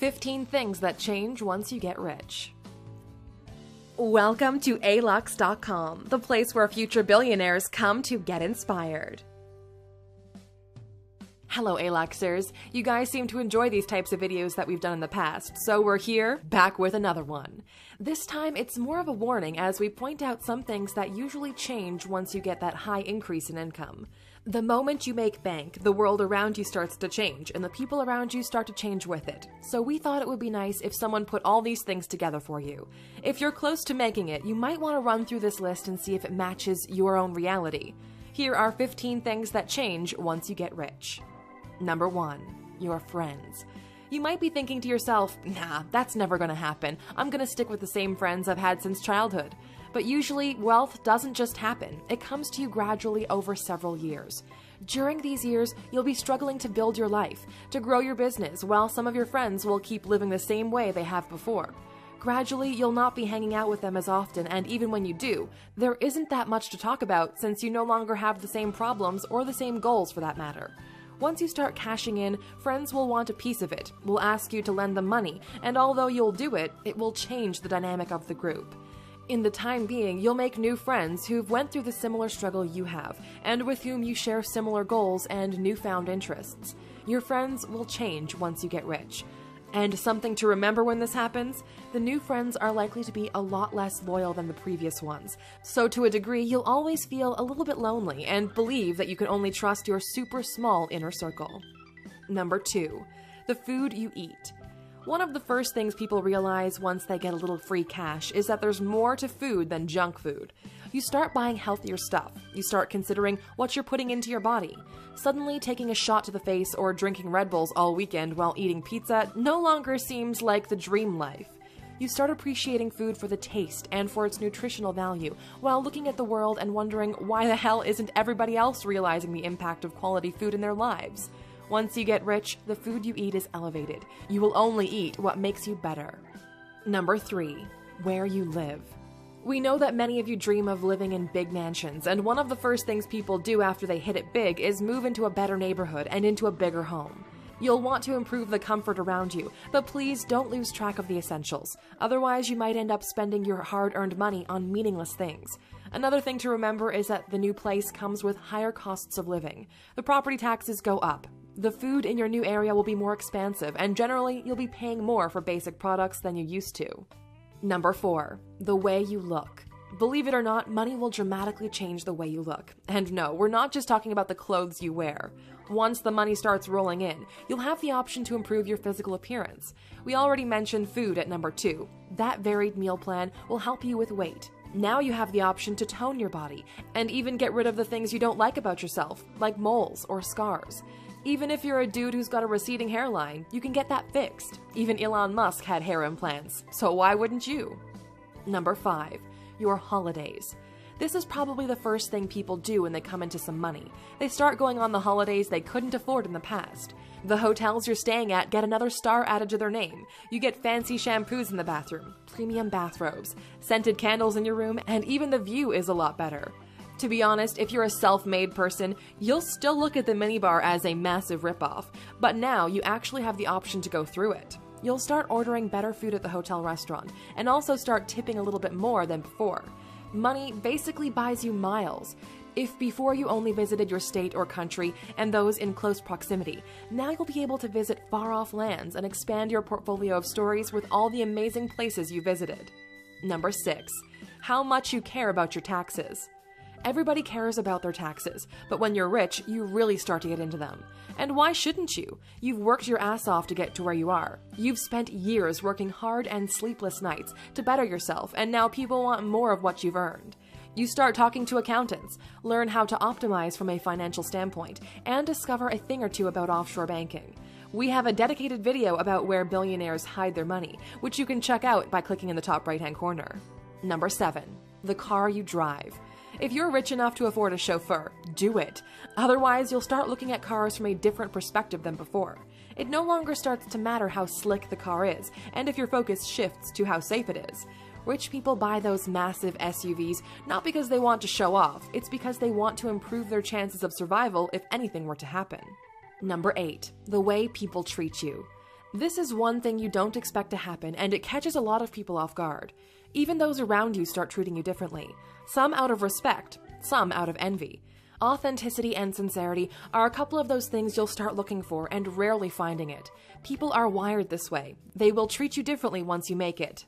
15 things that change once you get rich. Welcome to alux.com, the place where future billionaires come to get inspired. Hello Aluxers, you guys seem to enjoy these types of videos that we've done in the past, so we're here, back with another one. This time it's more of a warning as we point out some things that usually change once you get that high increase in income. The moment you make bank, the world around you starts to change, and the people around you start to change with it. So we thought it would be nice if someone put all these things together for you. If you're close to making it, you might want to run through this list and see if it matches your own reality. Here are 15 things that change once you get rich. Number 1. Your friends. You might be thinking to yourself, nah, that's never gonna happen. I'm gonna stick with the same friends I've had since childhood. But usually, wealth doesn't just happen. It comes to you gradually over several years. During these years, you'll be struggling to build your life, to grow your business, while some of your friends will keep living the same way they have before. Gradually, you'll not be hanging out with them as often, and even when you do, there isn't that much to talk about since you no longer have the same problems or the same goals for that matter. Once you start cashing in, friends will want a piece of it, will ask you to lend them money, and although you'll do it, it will change the dynamic of the group. In the time being, you'll make new friends who've went through the similar struggle you have, and with whom you share similar goals and newfound interests. Your friends will change once you get rich. And something to remember when this happens, the new friends are likely to be a lot less loyal than the previous ones. So to a degree, you'll always feel a little bit lonely and believe that you can only trust your super small inner circle. Number 2. The food you eat. One of the first things people realize once they get a little free cash is that there's more to food than junk food. You start buying healthier stuff. You start considering what you're putting into your body. Suddenly, taking a shot to the face or drinking Red Bulls all weekend while eating pizza no longer seems like the dream life. You start appreciating food for the taste and for its nutritional value, while looking at the world and wondering why the hell isn't everybody else realizing the impact of quality food in their lives. Once you get rich, the food you eat is elevated. You will only eat what makes you better. Number 3. Where you live. We know that many of you dream of living in big mansions, and one of the first things people do after they hit it big is move into a better neighborhood and into a bigger home. You'll want to improve the comfort around you, but please don't lose track of the essentials. Otherwise, you might end up spending your hard-earned money on meaningless things. Another thing to remember is that the new place comes with higher costs of living. The property taxes go up. The food in your new area will be more expansive, and generally, you'll be paying more for basic products than you used to. Number 4. The way you look. Believe it or not, money will dramatically change the way you look. And no, we're not just talking about the clothes you wear. Once the money starts rolling in, you'll have the option to improve your physical appearance. We already mentioned food at number 2. That varied meal plan will help you with weight. Now you have the option to tone your body, and even get rid of the things you don't like about yourself, like moles or scars. Even if you're a dude who's got a receding hairline, you can get that fixed. Even Elon Musk had hair implants, so why wouldn't you? Number 5. Your holidays. This is probably the first thing people do when they come into some money. They start going on the holidays they couldn't afford in the past. The hotels you're staying at get another star added to their name. You get fancy shampoos in the bathroom, premium bathrobes, scented candles in your room, and even the view is a lot better. To be honest, if you're a self-made person, you'll still look at the minibar as a massive ripoff, but now you actually have the option to go through it. You'll start ordering better food at the hotel restaurant, and also start tipping a little bit more than before. Money basically buys you miles. If before you only visited your state or country and those in close proximity, now you'll be able to visit far-off lands and expand your portfolio of stories with all the amazing places you visited. Number 6. How much you care about your taxes. Everybody cares about their taxes, but when you're rich, you really start to get into them. And why shouldn't you? You've worked your ass off to get to where you are. You've spent years working hard and sleepless nights to better yourself, and now people want more of what you've earned. You start talking to accountants, learn how to optimize from a financial standpoint, and discover a thing or two about offshore banking. We have a dedicated video about where billionaires hide their money, which you can check out by clicking in the top right-hand corner. Number 7. The car you drive. If you're rich enough to afford a chauffeur, do it. Otherwise, you'll start looking at cars from a different perspective than before. It no longer starts to matter how slick the car is, and if your focus shifts to how safe it is. Rich people buy those massive SUVs not because they want to show off, it's because they want to improve their chances of survival if anything were to happen. Number 8. The way people treat you. This is one thing you don't expect to happen, and it catches a lot of people off guard. Even those around you start treating you differently. Some out of respect, some out of envy. Authenticity and sincerity are a couple of those things you'll start looking for and rarely finding it. People are wired this way. They will treat you differently once you make it.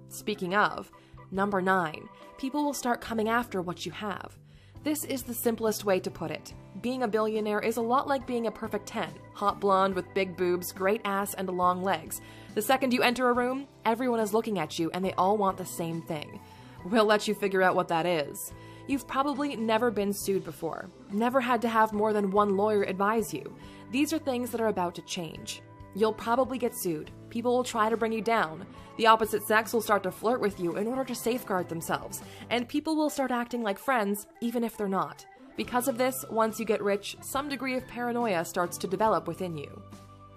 Speaking of, number 9, people will start coming after what you have. This is the simplest way to put it. Being a billionaire is a lot like being a perfect 10. Hot blonde with big boobs, great ass, and long legs. The second you enter a room, everyone is looking at you and they all want the same thing. We'll let you figure out what that is. You've probably never been sued before. Never had to have more than one lawyer advise you. These are things that are about to change. You'll probably get sued. People will try to bring you down. The opposite sex will start to flirt with you in order to safeguard themselves. And people will start acting like friends, even if they're not. Because of this, once you get rich, some degree of paranoia starts to develop within you.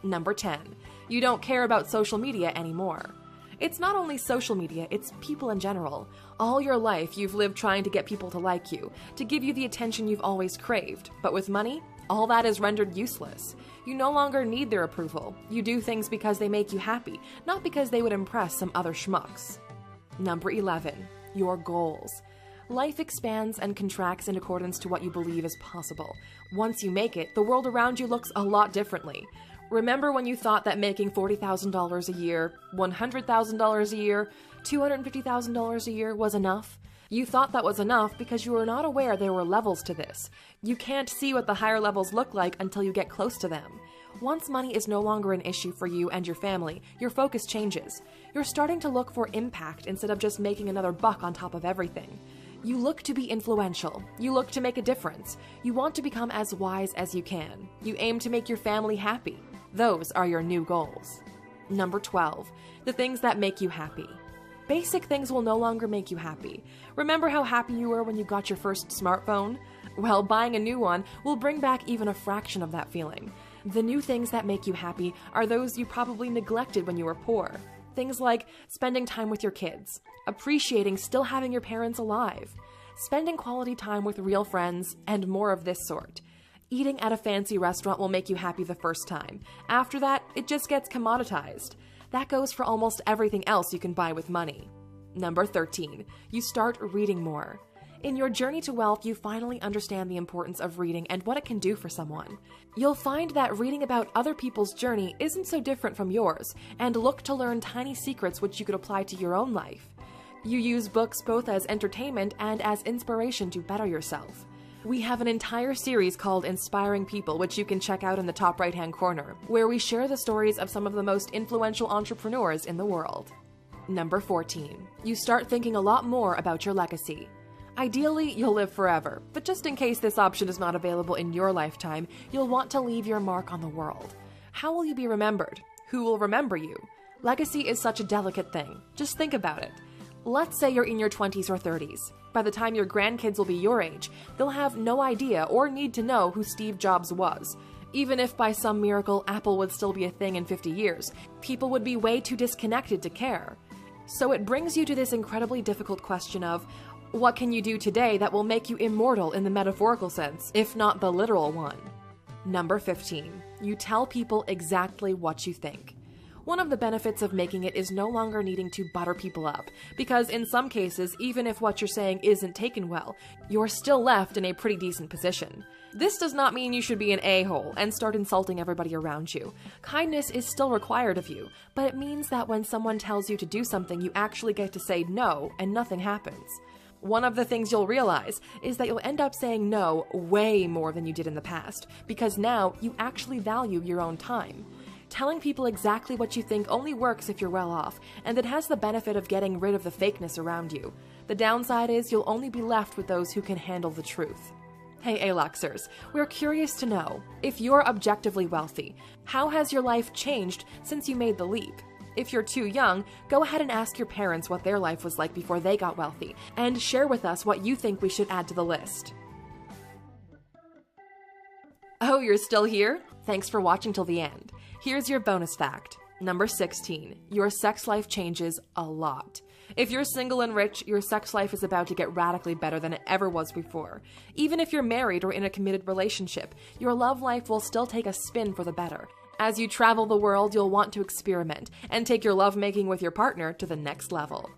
Number 10. You don't care about social media anymore. It's not only social media, it's people in general. All your life, you've lived trying to get people to like you, to give you the attention you've always craved. But with money, all that is rendered useless. You no longer need their approval. You do things because they make you happy, not because they would impress some other schmucks. Number 11. Your goals. Life expands and contracts in accordance to what you believe is possible. Once you make it, the world around you looks a lot differently. Remember when you thought that making $40,000 a year, $100,000 a year, $250,000 a year was enough? You thought that was enough because you were not aware there were levels to this. You can't see what the higher levels look like until you get close to them. Once money is no longer an issue for you and your family, your focus changes. You're starting to look for impact instead of just making another buck on top of everything. You look to be influential. You look to make a difference. You want to become as wise as you can. You aim to make your family happy. Those are your new goals. Number 12. The things that make you happy. Basic things will no longer make you happy. Remember how happy you were when you got your first smartphone? Well, buying a new one will bring back even a fraction of that feeling. The new things that make you happy are those you probably neglected when you were poor. Things like spending time with your kids, appreciating still having your parents alive, spending quality time with real friends, and more of this sort. Eating at a fancy restaurant will make you happy the first time. After that, it just gets commoditized. That goes for almost everything else you can buy with money. Number 13. You start reading more. In your journey to wealth, you finally understand the importance of reading and what it can do for someone. You'll find that reading about other people's journey isn't so different from yours, and look to learn tiny secrets which you could apply to your own life. You use books both as entertainment and as inspiration to better yourself. We have an entire series called Inspiring People, which you can check out in the top right-hand corner, where we share the stories of some of the most influential entrepreneurs in the world. Number 14. You start thinking a lot more about your legacy. Ideally, you'll live forever, but just in case this option is not available in your lifetime, you'll want to leave your mark on the world. How will you be remembered? Who will remember you? Legacy is such a delicate thing. Just think about it. Let's say you're in your 20s or 30s. By the time your grandkids will be your age, they'll have no idea or need to know who Steve Jobs was. Even if by some miracle Apple would still be a thing in 50 years, people would be way too disconnected to care. So it brings you to this incredibly difficult question of, what can you do today that will make you immortal in the metaphorical sense, if not the literal one? Number 15. You tell people exactly what you think. One of the benefits of making it is no longer needing to butter people up, because in some cases, even if what you're saying isn't taken well, you're still left in a pretty decent position. This does not mean you should be an a-hole and start insulting everybody around you. Kindness is still required of you, but it means that when someone tells you to do something, you actually get to say no and nothing happens. One of the things you'll realize is that you'll end up saying no way more than you did in the past, because now you actually value your own time. Telling people exactly what you think only works if you're well off, and it has the benefit of getting rid of the fakeness around you. The downside is you'll only be left with those who can handle the truth. Hey Aluxers, we're curious to know, if you're objectively wealthy, how has your life changed since you made the leap? If you're too young, go ahead and ask your parents what their life was like before they got wealthy, and share with us what you think we should add to the list. Oh, you're still here? Thanks for watching till the end. Here's your bonus fact. Number 16. Your sex life changes a lot. If you're single and rich, your sex life is about to get radically better than it ever was before. Even if you're married or in a committed relationship, your love life will still take a spin for the better. As you travel the world, you'll want to experiment and take your lovemaking with your partner to the next level.